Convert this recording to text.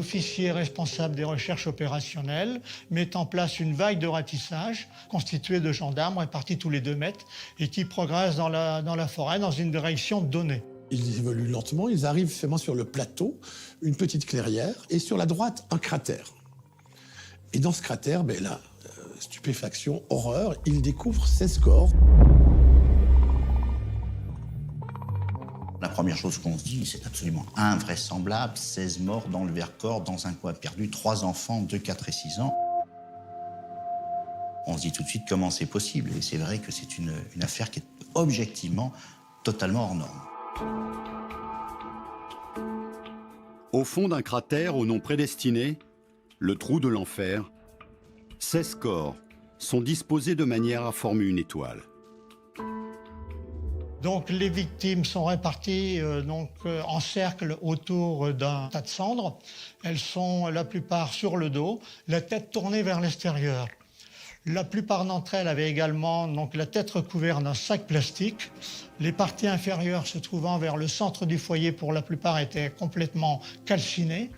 L'officier responsable des recherches opérationnelles met en place une vague de ratissage constituée de gendarmes répartis tous les 2 mètres et qui progressent dans la forêt dans une direction donnée. Ils évoluent lentement, ils arrivent seulement sur le plateau, une petite clairière, et sur la droite, un cratère. Et dans ce cratère, stupéfaction, horreur, ils découvrent 16 corps. La première chose qu'on se dit, c'est absolument invraisemblable, 16 morts dans le Vercors, dans un coin perdu, 3 enfants de 4 et 6 ans. On se dit tout de suite comment c'est possible, et c'est vrai que c'est une affaire qui est objectivement totalement hors norme. Au fond d'un cratère au nom prédestiné, le trou de l'enfer, 16 corps sont disposés de manière à former une étoile. Donc les victimes sont réparties en cercle autour d'un tas de cendres. Elles sont la plupart sur le dos, la tête tournée vers l'extérieur. La plupart d'entre elles avaient également la tête recouverte d'un sac plastique. Les parties inférieures se trouvant vers le centre du foyer, pour la plupart, étaient complètement calcinées.